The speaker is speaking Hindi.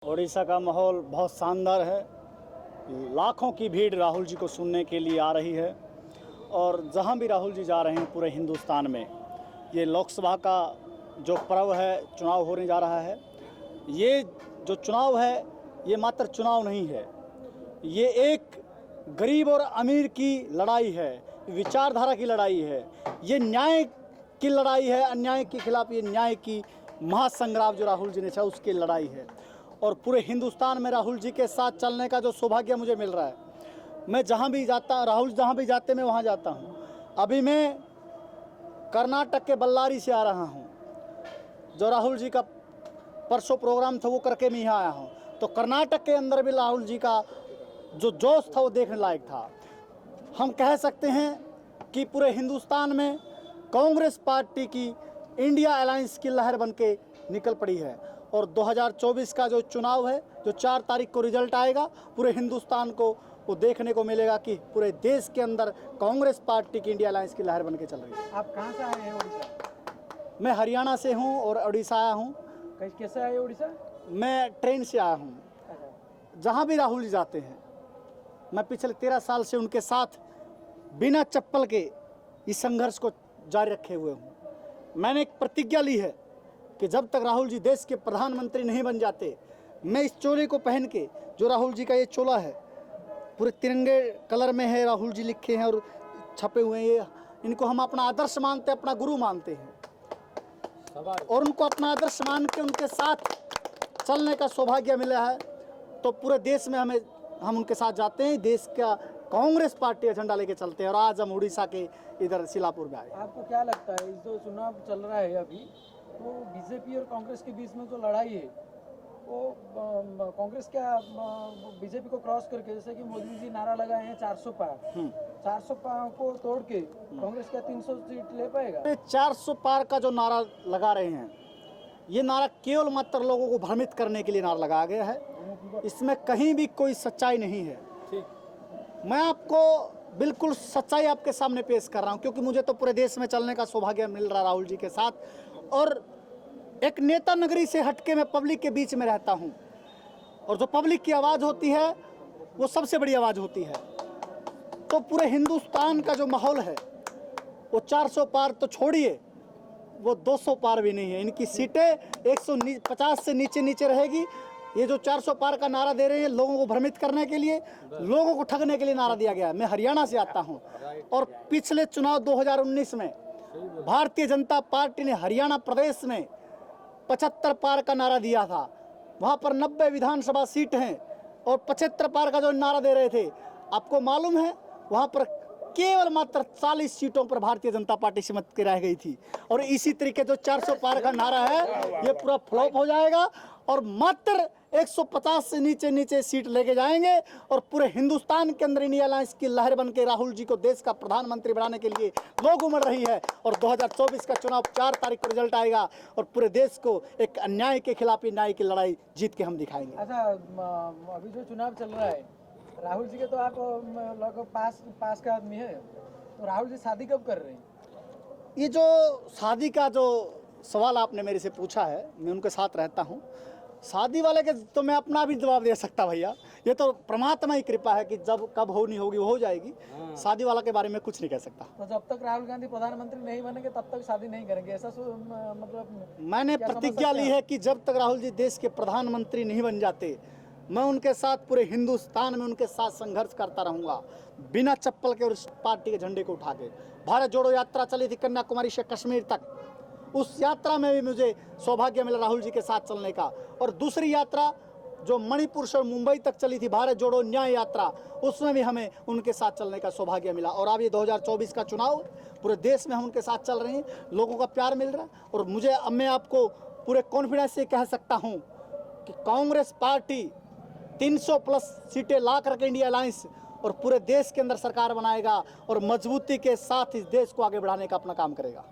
ओडिशा का माहौल बहुत शानदार है। लाखों की भीड़ राहुल जी को सुनने के लिए आ रही है और जहां भी राहुल जी जा रहे हैं पूरे हिंदुस्तान में ये लोकसभा का जो पर्व है, चुनाव होने जा रहा है। ये जो चुनाव है ये मात्र चुनाव नहीं है, ये एक गरीब और अमीर की लड़ाई है, विचारधारा की लड़ाई है, ये न्याय की लड़ाई है। अन्याय के खिलाफ ये न्याय की महासंग्राम जो राहुल जी ने चाहा उसकी लड़ाई है। और पूरे हिंदुस्तान में राहुल जी के साथ चलने का जो सौभाग्य मुझे मिल रहा है, मैं जहाँ भी जाता, राहुल जहाँ भी जाते मैं वहाँ जाता हूँ। अभी मैं कर्नाटक के बल्लारी से आ रहा हूँ, जो राहुल जी का परसों प्रोग्राम था वो करके मैं यहाँ आया हूँ। तो कर्नाटक के अंदर भी राहुल जी का जो जोश था वो देखने लायक था। हम कह सकते हैं कि पूरे हिंदुस्तान में कांग्रेस पार्टी की इंडिया अलायंस की लहर बन के निकल पड़ी है। और 2024 का जो चुनाव है, जो 4 तारीख को रिजल्ट आएगा, पूरे हिंदुस्तान को वो देखने को मिलेगा कि पूरे देश के अंदर कांग्रेस पार्टी की इंडिया अलायंस की लहर बन के चल रही है। आप कहाँ से आए हैं उड़ीसा? मैं हरियाणा से हूँ और उड़ीसा आया हूँ। कैसे आए उड़ीसा? मैं ट्रेन से आया हूँ। जहाँ भी राहुल जी जाते हैं, मैं पिछले 13 साल से उनके साथ बिना चप्पल के इस संघर्ष को जारी रखे हुए हूँ। मैंने एक प्रतिज्ञा ली है कि जब तक राहुल जी देश के प्रधानमंत्री नहीं बन जाते, मैं इस चोले को पहन के, जो राहुल जी का ये चोला है पूरे तिरंगे कलर में है, राहुल जी लिखे हैं और छपे हुए हैं, ये इनको हम अपना आदर्श मानते हैं, अपना गुरु मानते हैं। और उनको अपना आदर्श मान के उनके साथ चलने का सौभाग्य मिला है। तो पूरे देश में हम उनके साथ जाते हैं। देश का कांग्रेस पार्टी एजेंडा लेके चलते हैं। और आज हम उड़ीसा के इधर सीलापुर में आए। आपको क्या लगता है, इस जो चुनाव चल रहा है अभी, तो बीजेपी और कांग्रेस के बीच में जो लड़ाई है वो कांग्रेस क्या बीजेपी को क्रॉस करके, जैसे कि मोदी जी नारा लगाए हैं 400 पार, 400 पार को तोड़ के कांग्रेस क्या 300 सीट ले पाएगा? 400 पार का जो नारा लगा रहे हैं, ये नारा केवल मात्र लोगों को भ्रमित करने के लिए नारा लगाया गया है। इसमें कहीं भी कोई सच्चाई नहीं है। मैं आपको बिल्कुल सच्चाई आपके सामने पेश कर रहा हूं, क्योंकि मुझे तो पूरे देश में चलने का सौभाग्य मिल रहा है राहुल जी के साथ। और एक नेता नगरी से हटके मैं पब्लिक के बीच में रहता हूं, और जो पब्लिक की आवाज़ होती है वो सबसे बड़ी आवाज़ होती है। तो पूरे हिंदुस्तान का जो माहौल है वो 400 पार तो छोड़िए, वो 200 पार भी नहीं है। इनकी सीटें 150 से नीचे रहेगी। ये जो 400 पार का नारा दे रहे हैं, लोगों को भ्रमित करने के लिए, लोगों को ठगने के लिए नारा दिया गया है। मैं हरियाणा से आता हूं और पिछले चुनाव 2019 में भारतीय जनता पार्टी ने हरियाणा प्रदेश में 75 पार का नारा दिया था। वहां पर 90 विधानसभा सीट हैं और 75 पार का जो नारा दे रहे थे, आपको मालूम है वहां पर केवल मात्र 40 सीटों पर भारतीय जनता पार्टी सिमट के रह गई थी। और इसी तरीके जो 400 पार का नारा है ये पूरा फ्लॉप हो जाएगा और मात्र 150 से नीचे सीट लेके जाएंगे। और पूरे हिंदुस्तान के अंदर इंडिया अलायंस की लहर बन के राहुल जी को देश का प्रधानमंत्री बनाने के लिए लोग उमड़ रही है। और 2024 का चुनाव 4 तारीख को रिजल्ट आएगा और पूरे देश को एक अन्याय के खिलाफ न्याय की लड़ाई जीत के हम दिखाएंगे। अच्छा, अभी जो चुनाव चल रहा है, राहुल जी के तो आप लगभग पास का आदमी है, तो राहुल जी शादी कब कर रहे हैं? ये जो शादी का जो सवाल आपने मेरे से पूछा है, मैं उनके साथ रहता हूँ। शादी वाले के तो मैं अपना भी जवाब दे सकता भैया, ये तो परमात्मा की कृपा है कि जब कब होनी होगी वो हो जाएगी। शादी वाला के बारे में कुछ नहीं कह सकता। तो जब तक राहुल गांधी प्रधानमंत्री नहीं बनेंगे तब तक शादी नहीं करेंगे, ऐसा मतलब मैंने प्रतिज्ञा ली है कि जब तक राहुल जी देश के प्रधानमंत्री नहीं बन जाते, मैं उनके साथ पूरे हिंदुस्तान में उनके साथ संघर्ष करता रहूंगा, बिना चप्पल के और उस पार्टी के झंडे को उठा के। भारत जोड़ो यात्रा चली थी कन्याकुमारी से कश्मीर तक, उस यात्रा में भी मुझे सौभाग्य मिला राहुल जी के साथ चलने का। और दूसरी यात्रा जो मणिपुर से मुंबई तक चली थी, भारत जोड़ो न्याय यात्रा, उसमें भी हमें उनके साथ चलने का सौभाग्य मिला। और अब ये 2024 का चुनाव, पूरे देश में हम उनके साथ चल रहे हैं, लोगों का प्यार मिल रहा है। और मुझे अब मैं आपको पूरे कॉन्फिडेंस से कह सकता हूँ कि कांग्रेस पार्टी 300 प्लस सीटें ला करके इंडिया अलायंस और पूरे देश के अंदर सरकार बनाएगा और मजबूती के साथ इस देश को आगे बढ़ाने का अपना काम करेगा।